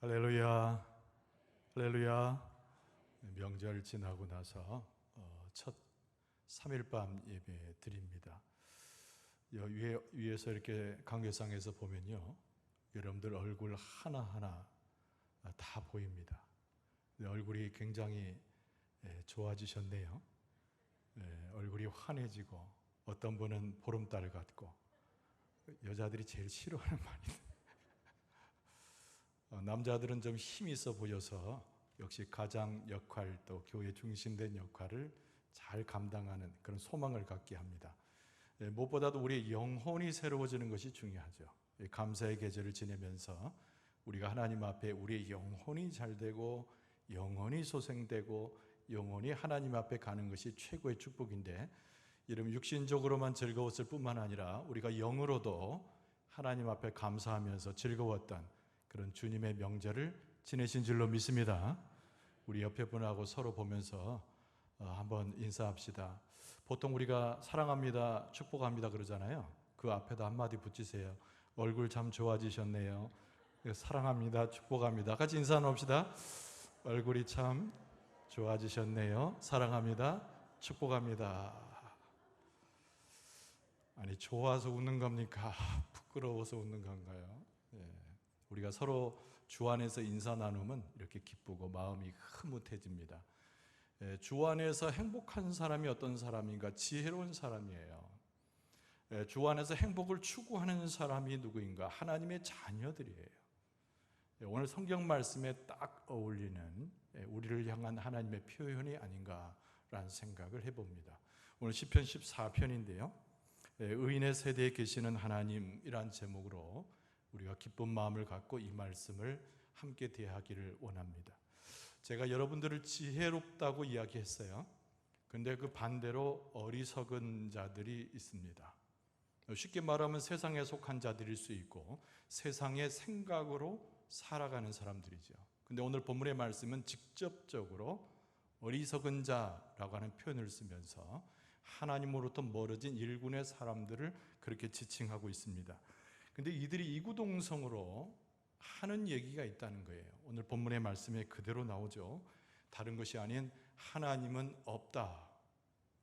할렐루야, 할렐루야. 명절 지나고 나서 첫 3일밤 예배 드립니다. 위에서 이렇게 강회상에서 보면요, 여러분들 얼굴 하나하나 다 보입니다. 얼굴이 굉장히 좋아지셨네요. 얼굴이 환해지고, 어떤 분은 보름달 같고, 여자들이 제일 싫어하는 말이에요. 남자들은 좀 힘이 있어 보여서 역시 가장 역할, 또 교회 중심된 역할을 잘 감당하는 그런 소망을 갖게 합니다. 무엇보다도 우리의 영혼이 새로워지는 것이 중요하죠. 감사의 계절을 지내면서 우리가 하나님 앞에 우리의 영혼이 잘 되고 영혼이 소생되고 영혼이 하나님 앞에 가는 것이 최고의 축복인데, 이러면 육신적으로만 즐거웠을 뿐만 아니라 우리가 영으로도 하나님 앞에 감사하면서 즐거웠던 그런 주님의 명절을 지내신 줄로 믿습니다. 우리 옆에 분하고 서로 보면서 한번 인사합시다. 보통 우리가 사랑합니다, 축복합니다 그러잖아요. 그 앞에다 한마디 붙이세요. 얼굴 참 좋아지셨네요. 사랑합니다, 축복합니다. 같이 인사 나눕시다. 얼굴이 참 좋아지셨네요. 사랑합니다, 축복합니다. 아니, 좋아서 웃는 겁니까? 부끄러워서 웃는 건가요? 우리가 서로 주 안에서 인사 나누면 이렇게 기쁘고 마음이 흐뭇해집니다. 주 안에서 행복한 사람이 어떤 사람인가? 지혜로운 사람이에요. 주 안에서 행복을 추구하는 사람이 누구인가? 하나님의 자녀들이에요. 오늘 성경 말씀에 딱 어울리는 우리를 향한 하나님의 표현이 아닌가라는 생각을 해봅니다. 오늘 시편 14편인데요. 의인의 세대에 계시는 하나님이란 제목으로 우리가 기쁜 마음을 갖고 이 말씀을 함께 대하기를 원합니다. 제가 여러분들을 지혜롭다고 이야기했어요. 근데 그 반대로 어리석은 자들이 있습니다. 쉽게 말하면 세상에 속한 자들일 수 있고 세상의 생각으로 살아가는 사람들이죠. 근데 오늘 본문의 말씀은 직접적으로 어리석은 자라고 하는 표현을 쓰면서 하나님으로부터 멀어진 일군의 사람들을 그렇게 지칭하고 있습니다. 근데 이들이 이구동성으로 하는 얘기가 있다는 거예요. 오늘 본문의 말씀에 그대로 나오죠. 다른 것이 아닌 하나님은 없다,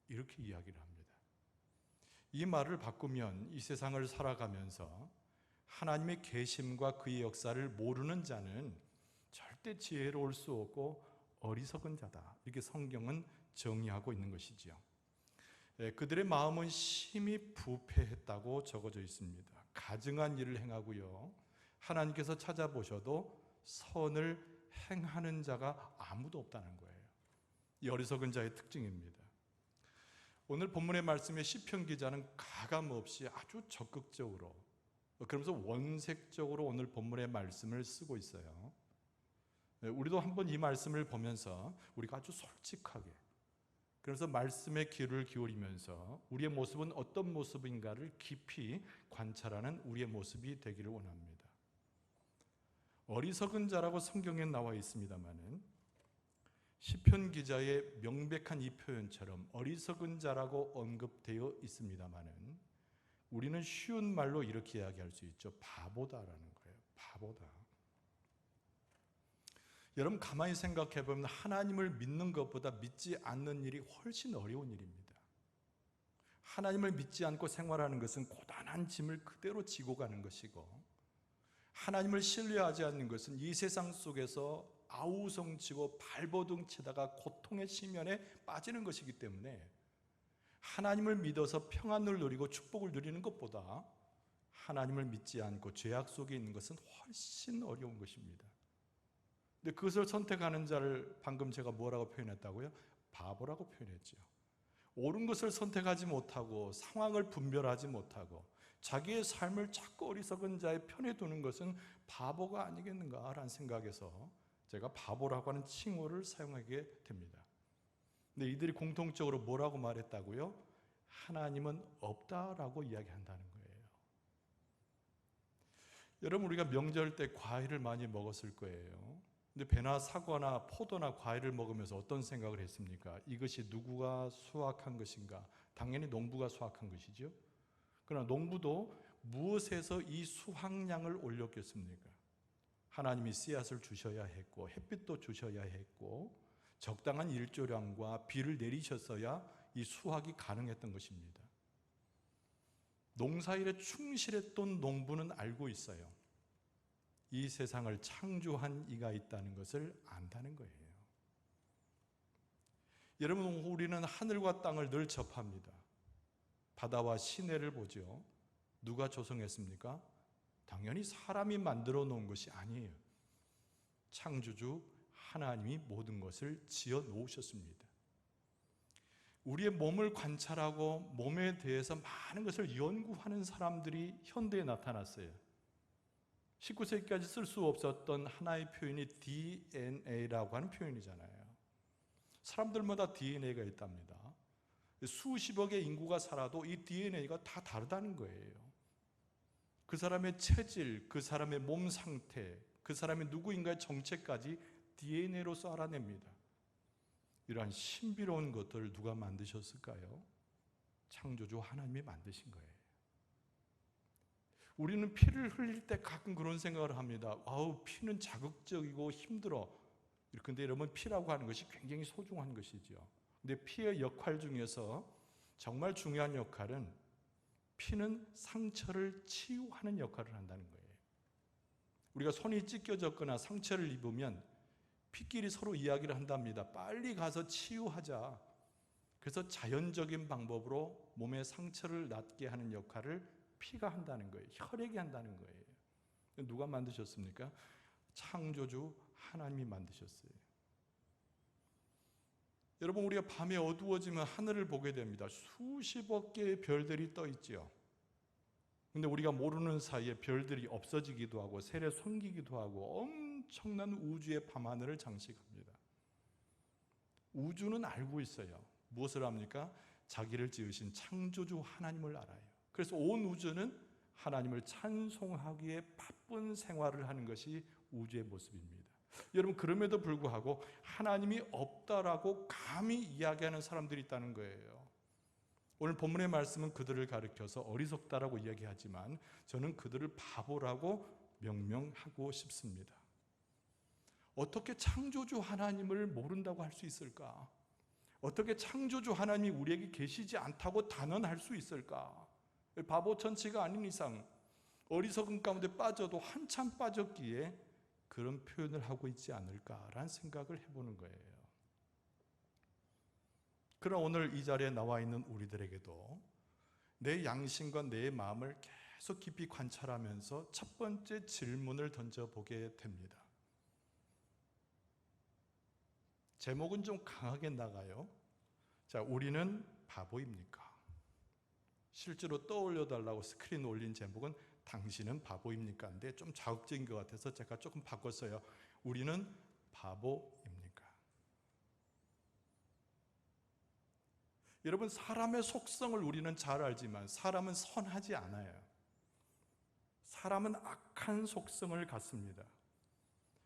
이렇게 이야기를 합니다. 이 말을 바꾸면 이 세상을 살아가면서 하나님의 계심과 그의 역사를 모르는 자는 절대 지혜로울 수 없고 어리석은 자다, 이렇게 성경은 정의하고 있는 것이죠. 그들의 마음은 심히 부패했다고 적어져 있습니다. 가증한 일을 행하고요, 하나님께서 찾아보셔도 선을 행하는 자가 아무도 없다는 거예요. 이 어리석은 자의 특징입니다. 오늘 본문의 말씀에 시편 기자는 가감없이 아주 적극적으로, 그러면서 원색적으로 오늘 본문의 말씀을 쓰고 있어요. 우리도 한번 이 말씀을 보면서 우리가 아주 솔직하게, 그래서 말씀에 귀를 기울이면서 우리의 모습은 어떤 모습인가를 깊이 관찰하는 우리의 모습이 되기를 원합니다. 어리석은 자라고 성경에 나와 있습니다마는 시편 기자의 명백한 이 표현처럼 어리석은 자라고 언급되어 있습니다마는 우리는 쉬운 말로 이렇게 이야기할 수 있죠. 바보다라는 거예요. 바보다. 여러분, 가만히 생각해 보면 하나님을 믿는 것보다 믿지 않는 일이 훨씬 어려운 일입니다. 하나님을 믿지 않고 생활하는 것은 고단한 짐을 그대로 지고 가는 것이고, 하나님을 신뢰하지 않는 것은 이 세상 속에서 아우성치고 발버둥 치다가 고통의 심연에 빠지는 것이기 때문에 하나님을 믿어서 평안을 누리고 축복을 누리는 것보다 하나님을 믿지 않고 죄악 속에 있는 것은 훨씬 어려운 것입니다. 근데 그것을 선택하는 자를 방금 제가 뭐라고 표현했다고요? 바보라고 표현했죠. 옳은 것을 선택하지 못하고 상황을 분별하지 못하고 자기의 삶을 자꾸 어리석은 자의 편에 두는 것은 바보가 아니겠는가라는 생각에서 제가 바보라고 하는 칭호를 사용하게 됩니다. 근데 이들이 공통적으로 뭐라고 말했다고요? 하나님은 없다라고 이야기한다는 거예요. 여러분, 우리가 명절 때 과일을 많이 먹었을 거예요. 근데 배나 사과나 포도나 과일을 먹으면서 어떤 생각을 했습니까? 이것이 누구가 수확한 것인가? 당연히 농부가 수확한 것이죠. 그러나 농부도 무엇에서 이 수확량을 올렸겠습니까? 하나님이 씨앗을 주셔야 했고 햇빛도 주셔야 했고 적당한 일조량과 비를 내리셨어야 이 수확이 가능했던 것입니다. 농사일에 충실했던 농부는 알고 있어요. 이 세상을 창조한 이가 있다는 것을 안다는 거예요. 여러분, 우리는 하늘과 땅을 늘 접합니다. 바다와 시내를 보죠. 누가 조성했습니까? 당연히 사람이 만들어 놓은 것이 아니에요. 창조주 하나님이 모든 것을 지어 놓으셨습니다. 우리의 몸을 관찰하고 몸에 대해서 많은 것을 연구하는 사람들이 현대에 나타났어요. 19세기까지 쓸 수 없었던 하나의 표현이 DNA라고 하는 표현이잖아요. 사람들마다 DNA가 있답니다. 수십억의 인구가 살아도 이 DNA가 다 다르다는 거예요. 그 사람의 체질, 그 사람의 몸 상태, 그 사람의 누구인가의 정체까지 DNA로서 알아냅니다. 이러한 신비로운 것들을 누가 만드셨을까요? 창조주 하나님이 만드신 거예요. 우리는 피를 흘릴 때 가끔 그런 생각을 합니다. 아우, 피는 자극적이고 힘들어. 근데 여러분, 피라고 하는 것이 굉장히 소중한 것이죠. 근데 피의 역할 중에서 정말 중요한 역할은 피는 상처를 치유하는 역할을 한다는 거예요. 우리가 손이 찢겨졌거나 상처를 입으면 피끼리 서로 이야기를 한답니다. 빨리 가서 치유하자. 그래서 자연적인 방법으로 몸의 상처를 낫게 하는 역할을 피가 한다는 거예요. 혈액이 한다는 거예요. 누가 만드셨습니까? 창조주 하나님이 만드셨어요. 여러분, 우리가 밤에 어두워지면 하늘을 보게 됩니다. 수십억 개의 별들이 떠 있죠. 근데 우리가 모르는 사이에 별들이 없어지기도 하고 세례 숨기기도 하고 엄청난 우주의 밤하늘을 장식합니다. 우주는 알고 있어요. 무엇을 합니까? 자기를 지으신 창조주 하나님을 알아요. 그래서 온 우주는 하나님을 찬송하기에 바쁜 생활을 하는 것이 우주의 모습입니다. 여러분, 그럼에도 불구하고 하나님이 없다라고 감히 이야기하는 사람들이 있다는 거예요. 오늘 본문의 말씀은 그들을 가리켜서 어리석다라고 이야기하지만 저는 그들을 바보라고 명명하고 싶습니다. 어떻게 창조주 하나님을 모른다고 할 수 있을까? 어떻게 창조주 하나님이 우리에게 계시지 않다고 단언할 수 있을까? 바보 천치가 아닌 이상 어리석은 가운데 빠져도 한참 빠졌기에 그런 표현을 하고 있지 않을까라는 생각을 해보는 거예요. 그러나 오늘 이 자리에 나와 있는 우리들에게도 내 양심과 내 마음을 계속 깊이 관찰하면서 첫 번째 질문을 던져보게 됩니다. 제목은 좀 강하게 나가요. 자, 우리는 바보입니까? 실제로 떠올려달라고 스크린 올린 제목은 당신은 바보입니까? 근데 좀 자극적인 것 같아서 제가 조금 바꿨어요. 우리는 바보입니까? 여러분, 사람의 속성을 우리는 잘 알지만 사람은 선하지 않아요. 사람은 악한 속성을 갖습니다.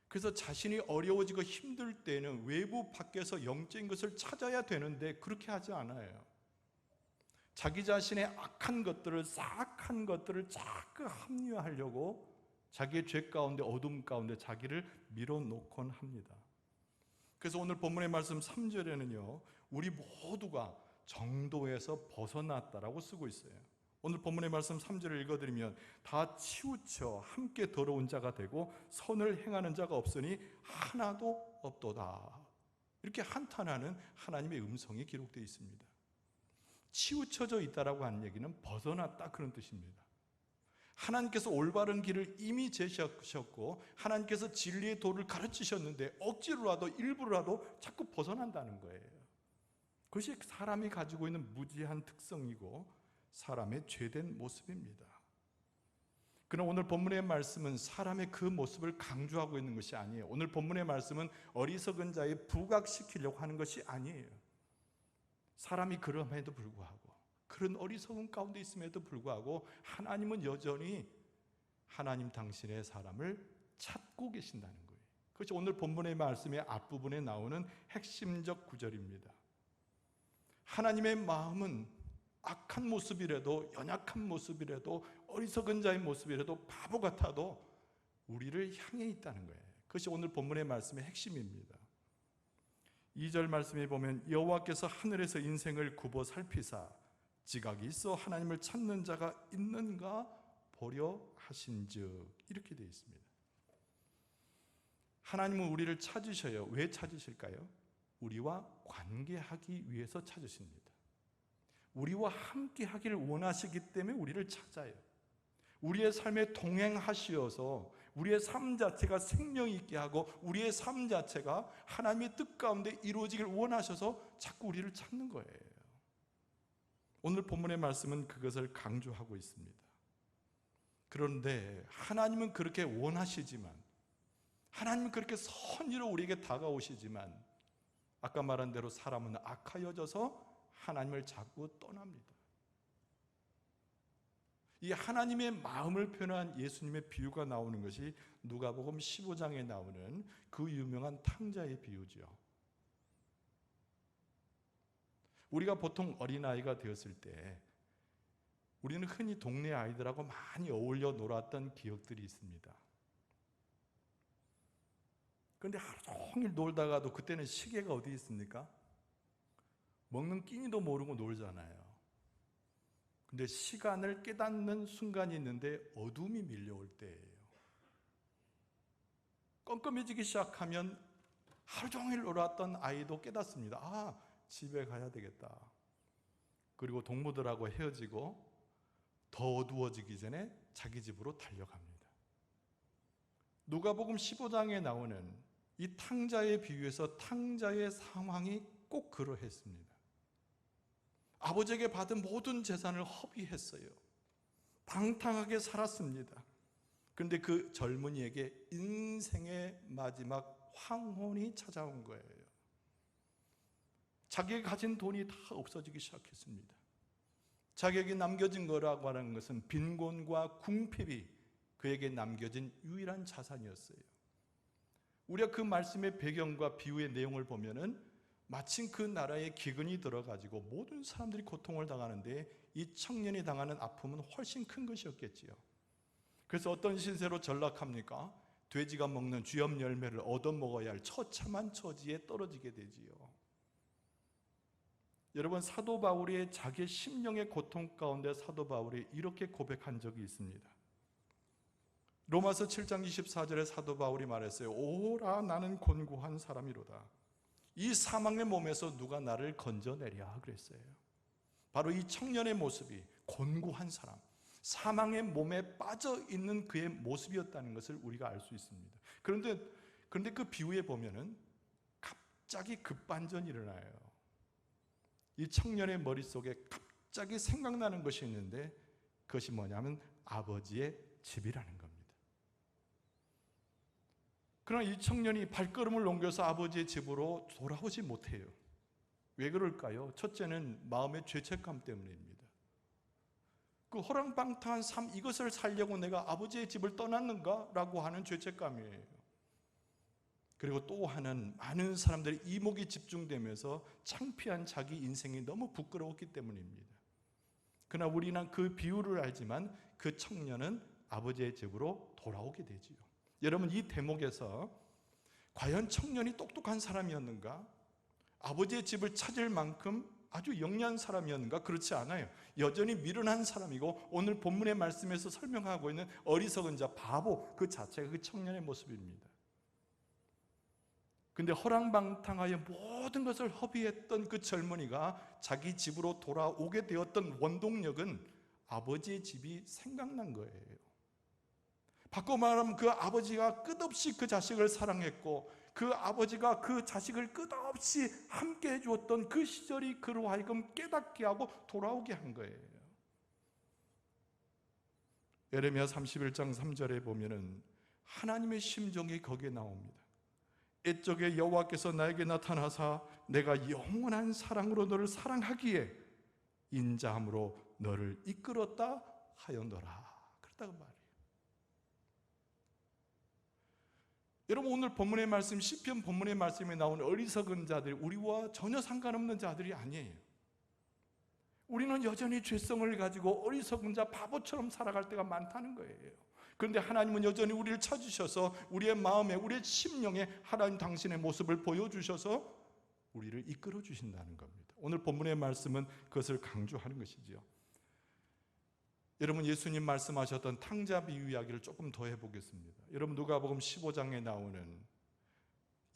그래서 자신이 어려워지고 힘들 때는 외부 밖에서 영적인 것을 찾아야 되는데 그렇게 하지 않아요. 자기 자신의 악한 것들을, 사악한 것들을 자꾸 합리화하려고 자기의 죄 가운데, 어둠 가운데 자기를 밀어놓곤 합니다. 그래서 오늘 본문의 말씀 3절에는요 우리 모두가 정도에서 벗어났다라고 쓰고 있어요. 오늘 본문의 말씀 3절을 읽어드리면 다 치우쳐 함께 더러운 자가 되고 선을 행하는 자가 없으니 하나도 없도다. 이렇게 한탄하는 하나님의 음성이 기록되어 있습니다. 치우쳐져 있다라고 하는 얘기는 벗어났다 그런 뜻입니다. 하나님께서 올바른 길을 이미 제시하셨고 하나님께서 진리의 도를 가르치셨는데 억지로라도 일부라도 자꾸 벗어난다는 거예요. 그것이 사람이 가지고 있는 무지한 특성이고 사람의 죄된 모습입니다. 그러나 오늘 본문의 말씀은 사람의 그 모습을 강조하고 있는 것이 아니에요. 오늘 본문의 말씀은 어리석은 자에 부각시키려고 하는 것이 아니에요. 사람이 그럼에도 불구하고, 그런 어리석은 가운데 있음에도 불구하고 하나님은 여전히 하나님 당신의 사람을 찾고 계신다는 거예요. 그것이 오늘 본문의 말씀의 앞부분에 나오는 핵심적 구절입니다. 하나님의 마음은 악한 모습이라도, 연약한 모습이라도, 어리석은 자의 모습이라도, 바보 같아도 우리를 향해 있다는 거예요. 그것이 오늘 본문의 말씀의 핵심입니다. 2절 말씀에 보면 여호와께서 하늘에서 인생을 굽어 살피사 지각이 있어 하나님을 찾는 자가 있는가 보려 하신즉, 이렇게 되어 있습니다. 하나님은 우리를 찾으셔요. 왜 찾으실까요? 우리와 관계하기 위해서 찾으십니다. 우리와 함께 하기를 원하시기 때문에 우리를 찾아요. 우리의 삶에 동행하시어서 우리의 삶 자체가 생명 있게 하고 우리의 삶 자체가 하나님의 뜻 가운데 이루어지길 원하셔서 자꾸 우리를 찾는 거예요. 오늘 본문의 말씀은 그것을 강조하고 있습니다. 그런데 하나님은 그렇게 원하시지만, 하나님은 그렇게 선의로 우리에게 다가오시지만, 아까 말한 대로 사람은 악하여져서 하나님을 자꾸 떠납니다. 이 하나님의 마음을 표현한 예수님의 비유가 나오는 것이 누가복음 15장에 나오는 그 유명한 탕자의 비유죠. 우리가 보통 어린아이가 되었을 때 우리는 흔히 동네 아이들하고 많이 어울려 놀았던 기억들이 있습니다. 그런데 하루 종일 놀다가도 그때는 시계가 어디 있습니까? 먹는 끼니도 모르고 놀잖아요. 근데 시간을 깨닫는 순간이 있는데 어둠이 밀려올 때예요. 껌껌해지기 시작하면 하루 종일 놀았던 아이도 깨닫습니다. 아, 집에 가야 되겠다. 그리고 동무들하고 헤어지고 더 어두워지기 전에 자기 집으로 달려갑니다. 누가복음 15장에 나오는 이 탕자의 비유에서 탕자의 상황이 꼭 그러했습니다. 아버지에게 받은 모든 재산을 허비했어요. 방탕하게 살았습니다. 그런데 그 젊은이에게 인생의 마지막 황혼이 찾아온 거예요. 자기가 가진 돈이 다 없어지기 시작했습니다. 자기에게 남겨진 거라고 하는 것은 빈곤과 궁핍이 그에게 남겨진 유일한 자산이었어요. 우리가 그 말씀의 배경과 비유의 내용을 보면은 마침 그 나라에 기근이 들어가지고 모든 사람들이 고통을 당하는데 이 청년이 당하는 아픔은 훨씬 큰 것이었겠지요. 그래서 어떤 신세로 전락합니까? 돼지가 먹는 쥐염 열매를 얻어먹어야 할 처참한 처지에 떨어지게 되지요. 여러분, 사도 바울이 자기의 심령의 고통 가운데 사도 바울이 이렇게 고백한 적이 있습니다. 로마서 7장 24절에 사도 바울이 말했어요. 오라, 나는 곤고한 사람이로다. 이 사망의 몸에서 누가 나를 건져내랴 그랬어요. 바로 이 청년의 모습이 곤고한 사람, 사망의 몸에 빠져있는 그의 모습이었다는 것을 우리가 알 수 있습니다. 그런데 그 비유에 보면은 갑자기 급반전이 일어나요. 이 청년의 머릿속에 갑자기 생각나는 것이 있는데 그것이 뭐냐면 아버지의 집이라는 겁니다. 그러나 이 청년이 발걸음을 옮겨서 아버지의 집으로 돌아오지 못해요. 왜 그럴까요? 첫째는 마음의 죄책감 때문입니다. 그 호랑방탕한 삶, 이것을 살려고 내가 아버지의 집을 떠났는가? 라고 하는 죄책감이에요. 그리고 또 하나는 많은 사람들의 이목이 집중되면서 창피한 자기 인생이 너무 부끄러웠기 때문입니다. 그러나 우리는 그 비유를 알지만 그 청년은 아버지의 집으로 돌아오게 되지요. 여러분, 이 대목에서 과연 청년이 똑똑한 사람이었는가? 아버지의 집을 찾을 만큼 아주 영리한 사람이었는가? 그렇지 않아요. 여전히 미련한 사람이고 오늘 본문의 말씀에서 설명하고 있는 어리석은 자, 바보 그 자체가 그 청년의 모습입니다. 근데 허랑방탕하여 모든 것을 허비했던 그 젊은이가 자기 집으로 돌아오게 되었던 원동력은 아버지의 집이 생각난 거예요. 바꿔 말하면 그 아버지가 끝없이 그 자식을 사랑했고 그 아버지가 그 자식을 끝없이 함께 해주었던 그 시절이 그로 하여금 깨닫게 하고 돌아오게 한 거예요. 예레미야 31장 3절에 보면은 하나님의 심정이 거기에 나옵니다. 옛적에 여호와께서 나에게 나타나사 내가 영원한 사랑으로 너를 사랑하기에 인자함으로 너를 이끌었다 하였노라. 그렇다고 말해요. 여러분, 오늘 본문의 말씀, 시편 본문의 말씀에 나오는 어리석은 자들이 우리와 전혀 상관없는 자들이 아니에요. 우리는 여전히 죄성을 가지고 어리석은 자, 바보처럼 살아갈 때가 많다는 거예요. 그런데 하나님은 여전히 우리를 찾으셔서 우리의 마음에, 우리의 심령에 하나님 당신의 모습을 보여주셔서 우리를 이끌어 주신다는 겁니다. 오늘 본문의 말씀은 그것을 강조하는 것이지요. 여러분, 예수님 말씀하셨던 탕자 비유 이야기를 조금 더 해보겠습니다. 여러분, 누가복음 15장에 나오는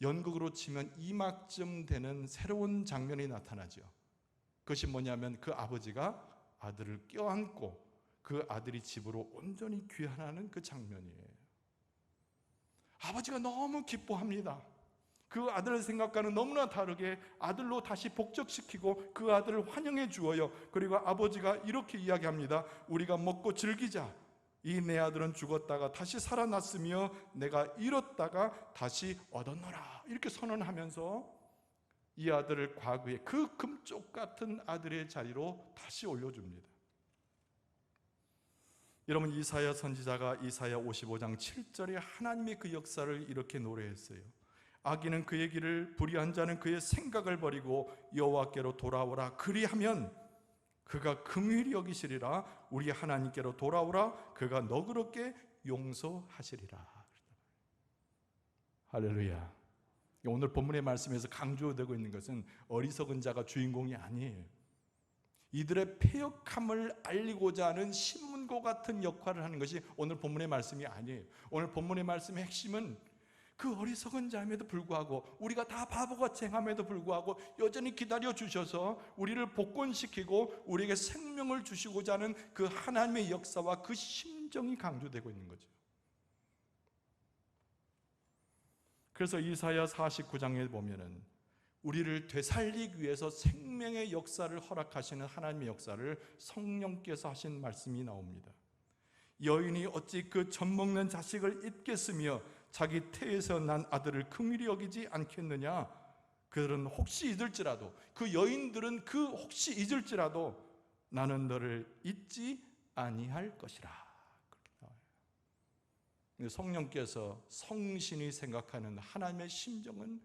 연극으로 치면 2막쯤 되는 새로운 장면이 나타나죠. 그것이 뭐냐면 그 아버지가 아들을 껴안고 그 아들이 집으로 온전히 귀환하는 그 장면이에요. 아버지가 너무 기뻐합니다. 그 아들의 생각과는 너무나 다르게 아들로 다시 복적시키고 그 아들을 환영해 주어요. 그리고 아버지가 이렇게 이야기합니다. 우리가 먹고 즐기자. 이 내 아들은 죽었다가 다시 살아났으며 내가 잃었다가 다시 얻었노라. 이렇게 선언하면서 이 아들을 과거의 그 금쪽 같은 아들의 자리로 다시 올려줍니다. 여러분, 이사야 선지자가 이사야 55장 7절에 하나님의 그 역사를 이렇게 노래했어요. 악인은 그의 길을, 불의한 자는 그의 생각을 버리고 여호와께로 돌아오라. 그리하면 그가 긍휼히 여기시리라. 우리 하나님께로 돌아오라. 그가 너그럽게 용서하시리라. 할렐루야. 오늘 본문의 말씀에서 강조되고 있는 것은 어리석은 자가 주인공이 아니에요. 이들의 패역함을 알리고자 하는 신문고 같은 역할을 하는 것이 오늘 본문의 말씀이 아니에요. 오늘 본문의 말씀의 핵심은 그 어리석은 자임에도 불구하고, 우리가 다 바보같이 행함에도 불구하고 여전히 기다려 주셔서 우리를 복권시키고 우리에게 생명을 주시고자 하는 그 하나님의 역사와 그 심정이 강조되고 있는 거죠. 그래서 이사야 49장에 보면은 우리를 되살리기 위해서 생명의 역사를 허락하시는 하나님의 역사를 성령께서 하신 말씀이 나옵니다. 여인이 어찌 그 젖먹는 자식을 잊겠으며 자기 태에서 난 아들을 긍휼히 여기지 않겠느냐. 그들은 혹시 잊을지라도, 그 여인들은 그 혹시 잊을지라도 나는 너를 잊지 아니할 것이라. 그렇게 나와요. 성령께서 성신이 생각하는 하나님의 심정은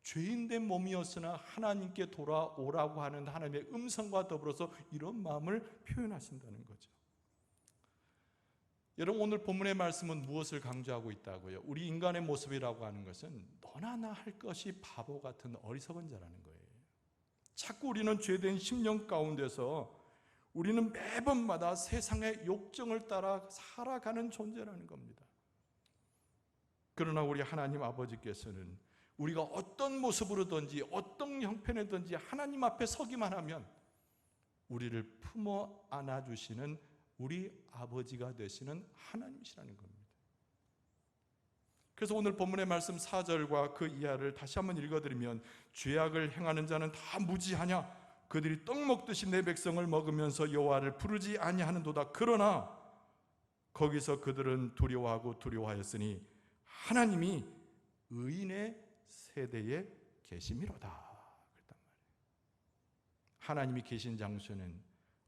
죄인된 몸이었으나 하나님께 돌아오라고 하는 하나님의 음성과 더불어서 이런 마음을 표현하신다는 거죠. 여러분, 오늘 본문의 말씀은 무엇을 강조하고 있다고요? 우리 인간의 모습이라고 하는 것은 너나 나 할 것이 바보 같은 어리석은 자라는 거예요. 자꾸 우리는 죄된 심령 가운데서 우리는 매번마다 세상의 욕정을 따라 살아가는 존재라는 겁니다. 그러나 우리 하나님 아버지께서는 우리가 어떤 모습으로든지 어떤 형편이든지 하나님 앞에 서기만 하면 우리를 품어 안아주시는 우리 아버지가 되시는 하나님이시라는 겁니다. 그래서 오늘 본문의 말씀 4절과 그 이하를 다시 한번 읽어드리면, 죄악을 행하는 자는 다 무지하냐. 그들이 떡 먹듯이 내 백성을 먹으면서 여호와를 부르지 아니하는도다. 그러나 거기서 그들은 두려워하였으니 하나님이 의인의 세대에 계심이로다. 그랬단 말이에요. 하나님이 계신 장소는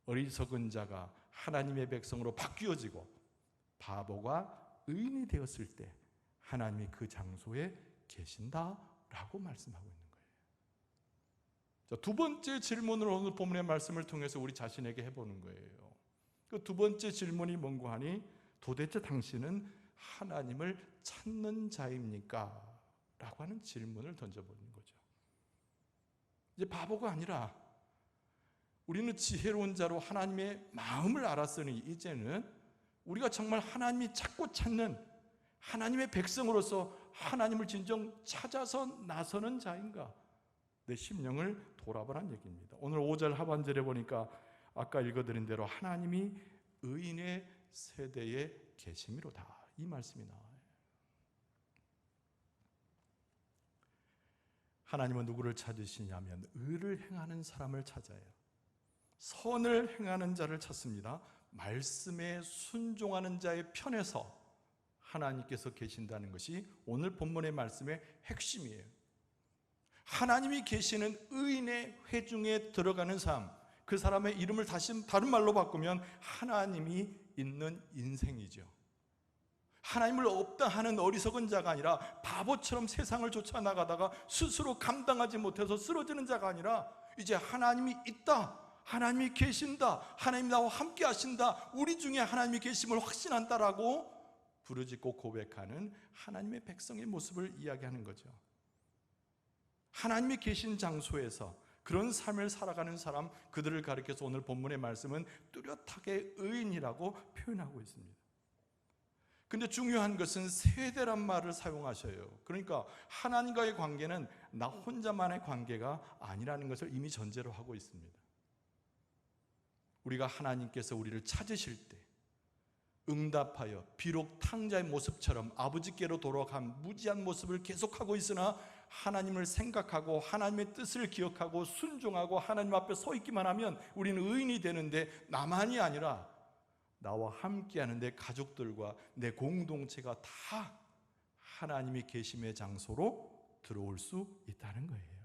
어리석은 자가 하나님의 백성으로 바뀌어지고 바보가 의인이 되었을 때 하나님이 그 장소에 계신다라고 말씀하고 있는 거예요. 자, 두 번째 질문을 오늘 본문의 말씀을 통해서 우리 자신에게 해보는 거예요. 그 두 번째 질문이 뭔고 하니, 도대체 당신은 하나님을 찾는 자입니까? 라고 하는 질문을 던져보는 거죠. 이제 바보가 아니라 우리는 지혜로운 자로 하나님의 마음을 알았으니 이제는 우리가 정말 하나님이 찾고 찾는 하나님의 백성으로서 하나님을 진정 찾아서 나서는 자인가, 내 심령을 돌아보라는 얘기입니다. 오늘 5절 하반절에 보니까 아까 읽어드린 대로 하나님이 의인의 세대에 계심이로다, 이 말씀이 나와요. 하나님은 누구를 찾으시냐면 의를 행하는 사람을 찾아요. 선을 행하는 자를 찾습니다. 말씀에 순종하는 자의 편에서 하나님께서 계신다는 것이 오늘 본문의 말씀의 핵심이에요. 하나님이 계시는 의인의 회중에 들어가는 삶, 그 사람의 이름을 다른 말로 바꾸면 하나님이 있는 인생이죠. 하나님을 없다 하는 어리석은 자가 아니라 바보처럼 세상을 쫓아나가다가 스스로 감당하지 못해서 쓰러지는 자가 아니라 이제 하나님이 있다, 하나님이 계신다, 하나님 나와 함께 하신다, 우리 중에 하나님이 계심을 확신한다라고 부르짖고 고백하는 하나님의 백성의 모습을 이야기하는 거죠. 하나님이 계신 장소에서 그런 삶을 살아가는 사람, 그들을 가리켜서 오늘 본문의 말씀은 뚜렷하게 의인이라고 표현하고 있습니다. 근데 중요한 것은 세대란 말을 사용하셔요. 그러니까 하나님과의 관계는 나 혼자만의 관계가 아니라는 것을 이미 전제로 하고 있습니다. 우리가 하나님께서 우리를 찾으실 때 응답하여 비록 탕자의 모습처럼 아버지께로 돌아간 무지한 모습을 계속하고 있으나 하나님을 생각하고 하나님의 뜻을 기억하고 순종하고 하나님 앞에 서 있기만 하면 우리는 의인이 되는데, 나만이 아니라 나와 함께하는 내 가족들과 내 공동체가 다 하나님이 계심의 장소로 들어올 수 있다는 거예요.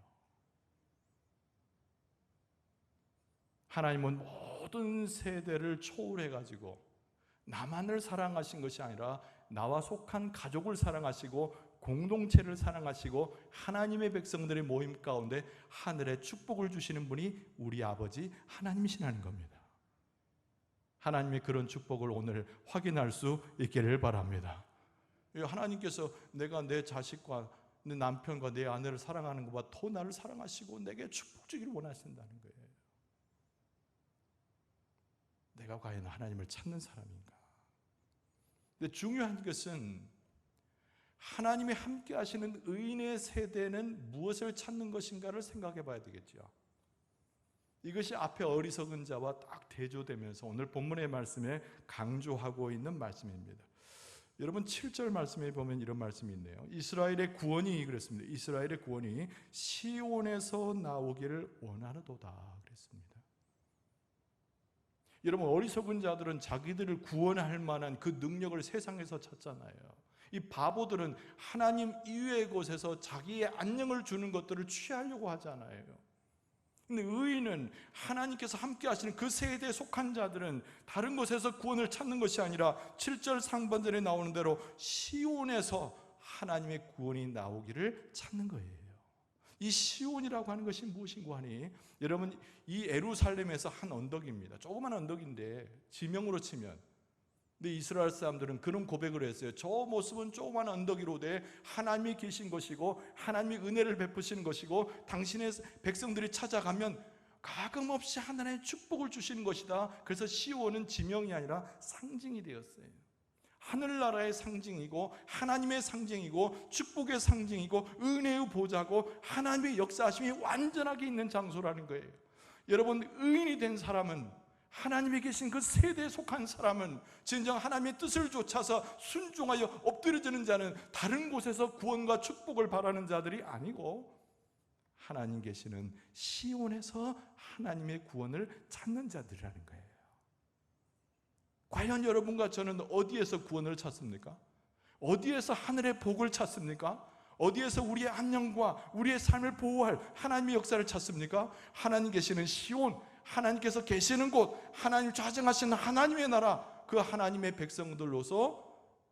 하나님은 모든 세대를 초월해가지고 나만을 사랑하신 것이 아니라 나와 속한 가족을 사랑하시고 공동체를 사랑하시고 하나님의 백성들의 모임 가운데 하늘의 축복을 주시는 분이 우리 아버지 하나님이시라는 겁니다. 하나님의 그런 축복을 오늘 확인할 수 있기를 바랍니다. 하나님께서 내가 내 자식과 내 남편과 내 아내를 사랑하는 것보다 더 나를 사랑하시고 내게 축복 주기를 원하신다는 거예요. 내가 과연 하나님을 찾는 사람인가? 근데 중요한 것은 하나님이 함께 하시는 의인의 세대는 무엇을 찾는 것인가를 생각해 봐야 되겠죠. 이것이 앞에 어리석은 자와 딱 대조되면서 오늘 본문의 말씀에 강조하고 있는 말씀입니다. 여러분 7절 말씀에 보면 이런 말씀이 있네요. 이스라엘의 구원이 그랬습니다. 이스라엘의 구원이 시온에서 나오기를 원하노도다 그랬습니다. 여러분 어리석은 자들은 자기들을 구원할 만한 그 능력을 세상에서 찾잖아요. 이 바보들은 하나님 이외의 곳에서 자기의 안녕을 주는 것들을 취하려고 하잖아요. 근데 의인은 하나님께서 함께 하시는 그 세대에 속한 자들은 다른 곳에서 구원을 찾는 것이 아니라 7절 상반절에 나오는 대로 시온에서 하나님의 구원이 나오기를 찾는 거예요. 이 시온이라고 하는 것이 무엇인고 하니, 여러분 이 예루살렘에서 한 언덕입니다. 조그만 언덕인데 지명으로 치면, 근데 이스라엘 사람들은 그런 고백을 했어요. 저 모습은 조그만 언덕이로되 하나님이 계신 것이고 하나님이 은혜를 베푸시는 것이고 당신의 백성들이 찾아가면 가금없이 하나님의 축복을 주시는 것이다. 그래서 시온은 지명이 아니라 상징이 되었어요. 하늘나라의 상징이고 하나님의 상징이고 축복의 상징이고 은혜의 보좌고 하나님의 역사하심이 완전하게 있는 장소라는 거예요. 여러분 의인이 된 사람은, 하나님이 계신 그 세대에 속한 사람은 진정 하나님의 뜻을 좇아서 순종하여 엎드려지는 자는 다른 곳에서 구원과 축복을 바라는 자들이 아니고 하나님 계시는 시온에서 하나님의 구원을 찾는 자들이라는 거예요. 과연 여러분과 저는 어디에서 구원을 찾습니까? 어디에서 하늘의 복을 찾습니까? 어디에서 우리의 안녕과 우리의 삶을 보호할 하나님의 역사를 찾습니까? 하나님 계시는 시온, 하나님께서 계시는 곳, 하나님 좌정하시는 하나님의 나라, 그 하나님의 백성들로서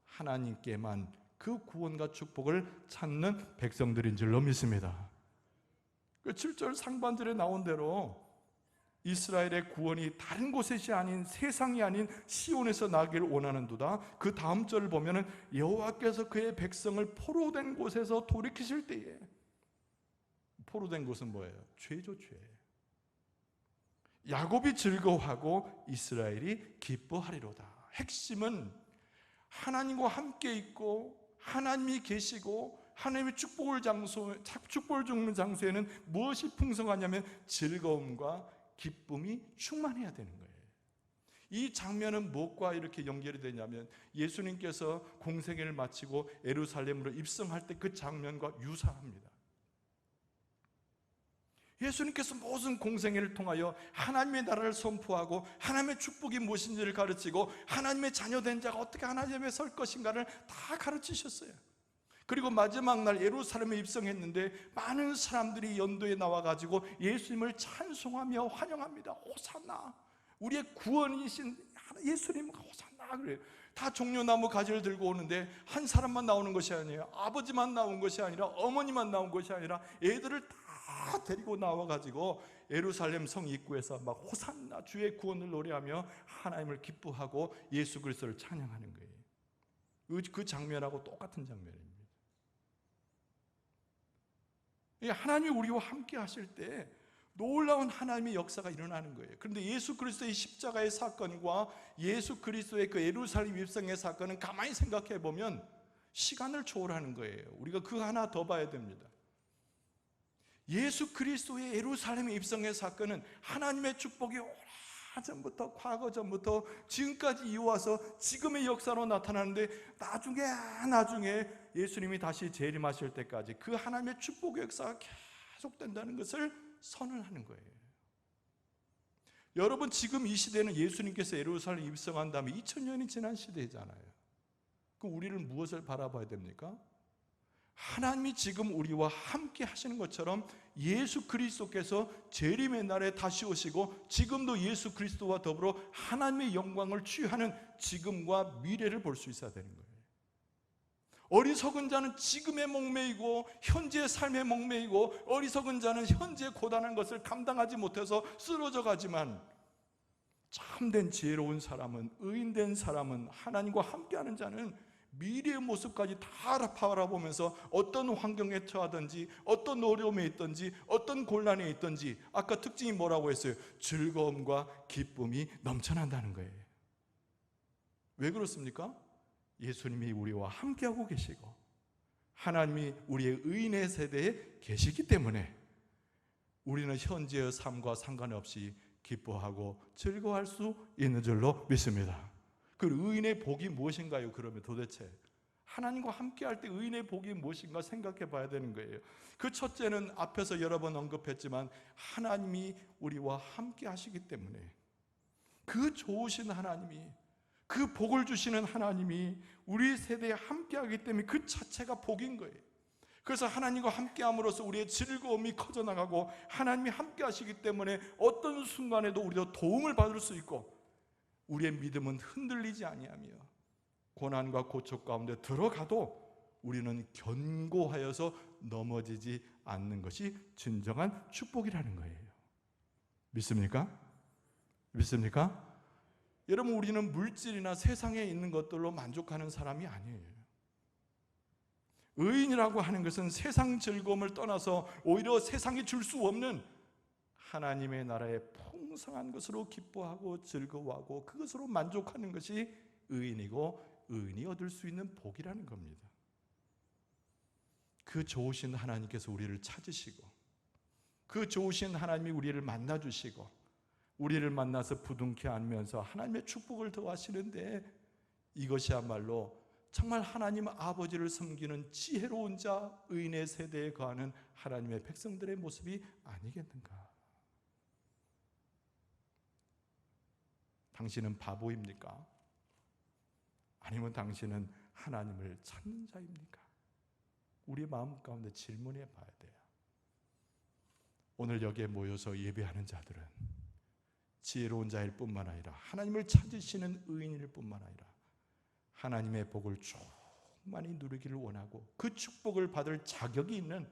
하나님께만 그 구원과 축복을 찾는 백성들인 줄로 믿습니다. 그 7절 상반절에 나온 대로 이스라엘의 구원이 다른 곳이 아닌 세상이 아닌 시온에서 나기를 원하는도다. 그 다음 절을 보면은 여호와께서 그의 백성을 포로된 곳에서 돌이키실 때에, 포로된 곳은 뭐예요? 죄죠, 죄. 야곱이 즐거워하고 이스라엘이 기뻐하리로다. 핵심은 하나님과 함께 있고 하나님이 계시고 하나님의 축복을 주는 장소에는 무엇이 풍성하냐면 즐거움과 기쁨이 충만해야 되는 거예요. 이 장면은 무엇과 이렇게 연결이 되냐면 예수님께서 공생애를 마치고 예루살렘으로 입성할 때 그 장면과 유사합니다. 예수님께서 모든 공생애를 통하여 하나님의 나라를 선포하고 하나님의 축복이 무엇인지를 가르치고 하나님의 자녀된 자가 어떻게 하나님에 설 것인가를 다 가르치셨어요. 그리고 마지막 날 예루살렘에 입성했는데 많은 사람들이 연도에 나와가지고 예수님을 찬송하며 환영합니다. 호산나, 우리의 구원이신 예수님 호산나 그래요. 다 종려나무 가지를 들고 오는데 한 사람만 나오는 것이 아니에요. 아버지만 나온 것이 아니라 어머니만 나온 것이 아니라 애들을 다 데리고 나와가지고 예루살렘 성 입구에서 막 호산나 주의 구원을 노래하며 하나님을 기뻐하고 예수 그리스도를 찬양하는 거예요. 그 장면하고 똑같은 장면입니다. 하나님이 우리와 함께 하실 때 놀라운 하나님의 역사가 일어나는 거예요. 그런데 예수 그리스도의 십자가의 사건과 예수 그리스도의 그 예루살렘 입성의 사건은 가만히 생각해 보면 시간을 초월하는 거예요. 우리가 그 하나 더 봐야 됩니다. 예수 그리스도의 예루살렘 입성의 사건은 하나님의 축복이 오래전부터, 과거 전부터 지금까지 이어와서 지금의 역사로 나타나는데 나중에 예수님이 다시 재림하실 때까지 그 하나님의 축복의 역사가 계속된다는 것을 선언하는 거예요. 여러분, 지금 이 시대는 예수님께서 예루살렘 입성한 다음에 2000년이 지난 시대잖아요. 그 우리를 무엇을 바라봐야 됩니까? 하나님이 지금 우리와 함께 하시는 것처럼 예수 그리스도께서 재림의 날에 다시 오시고 지금도 예수 그리스도와 더불어 하나님의 영광을 취하는 지금과 미래를 볼 수 있어야 되는 거예요. 어리석은 자는 지금에 목매이고 현재의 삶에 목매이고, 어리석은 자는 현재 고단한 것을 감당하지 못해서 쓰러져 가지만, 참된 지혜로운 사람은, 의인된 사람은, 하나님과 함께하는 자는 미래의 모습까지 다 바라보면서 어떤 환경에 처하든지, 어떤 어려움에 있든지, 어떤 곤란에 있든지, 아까 특징이 뭐라고 했어요? 즐거움과 기쁨이 넘쳐난다는 거예요. 왜 그렇습니까? 예수님이 우리와 함께하고 계시고 하나님이 우리의 의인의 세대에 계시기 때문에 우리는 현재의 삶과 상관없이 기뻐하고 즐거워할 수 있는 줄로 믿습니다. 그 의인의 복이 무엇인가요? 그러면 도대체 하나님과 함께할 때 의인의 복이 무엇인가 생각해 봐야 되는 거예요. 그 첫째는 앞에서 여러 번 언급했지만 하나님이 우리와 함께 하시기 때문에, 그 좋으신 하나님이, 그 복을 주시는 하나님이 우리 세대에 함께하기 때문에 그 자체가 복인 거예요. 그래서 하나님과 함께함으로써 우리의 즐거움이 커져나가고, 하나님이 함께하시기 때문에 어떤 순간에도 우리도 도움을 받을 수 있고, 우리의 믿음은 흔들리지 아니하며 고난과 고초 가운데 들어가도 우리는 견고하여서 넘어지지 않는 것이 진정한 축복이라는 거예요. 믿습니까? 믿습니까? 여러분, 우리는 물질이나 세상에 있는 것들로 만족하는 사람이 아니에요. 의인이라고 하는 것은 세상 즐거움을 떠나서 오히려 세상이 줄 수 없는 하나님의 나라의 풍성한 것으로 기뻐하고 즐거워하고 그것으로 만족하는 것이 의인이고, 의인이 얻을 수 있는 복이라는 겁니다. 그 좋으신 하나님께서 우리를 찾으시고, 그 좋으신 하나님이 우리를 만나주시고, 우리를 만나서 부둥켜 안면서 하나님의 축복을 더하시는데, 이것이야말로 정말 하나님 아버지를 섬기는 지혜로운 자, 의인의 세대에 거하는 하나님의 백성들의 모습이 아니겠는가? 당신은 바보입니까? 아니면 당신은 하나님을 찾는 자입니까? 우리 마음 가운데 질문해 봐야 돼요. 오늘 여기에 모여서 예배하는 자들은 지혜로운 자일 뿐만 아니라 하나님을 찾으시는 의인일 뿐만 아니라 하나님의 복을 충만히 누리기를 원하고 그 축복을 받을 자격이 있는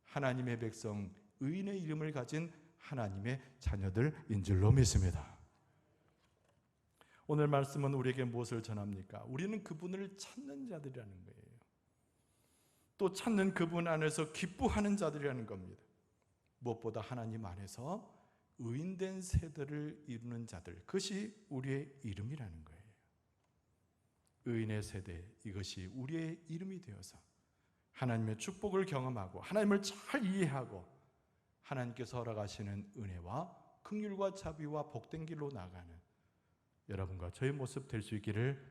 하나님의 백성, 의인의 이름을 가진 하나님의 자녀들인 줄로 믿습니다. 오늘 말씀은 우리에게 무엇을 전합니까? 우리는 그분을 찾는 자들이라는 거예요. 또 찾는 그분 안에서 기뻐하는 자들이라는 겁니다. 무엇보다 하나님 안에서 의인된 세대를 이루는 자들, 그것이 우리의 이름이라는 거예요. 의인의 세대, 이것이 우리의 이름이 되어서 하나님의 축복을 경험하고 하나님을 잘 이해하고 하나님께서 허락하시는 은혜와 긍휼과 자비와 복된 길로 나가는 여러분과 저의 모습 될 수 있기를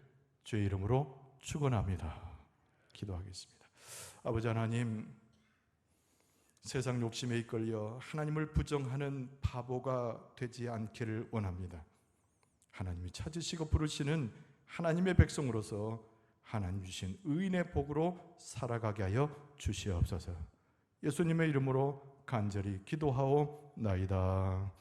주의 이름으로 축원합니다. 기도하겠습니다. 아버지 하나님, 세상 욕심에 이끌려 하나님을 부정하는 바보가 되지 않기를 원합니다. 하나님이 찾으시고 부르시는 하나님의 백성으로서 하나님 주신 의인의 복으로 살아가게 하여 주시옵소서. 예수님의 이름으로 간절히 기도하옵나이다.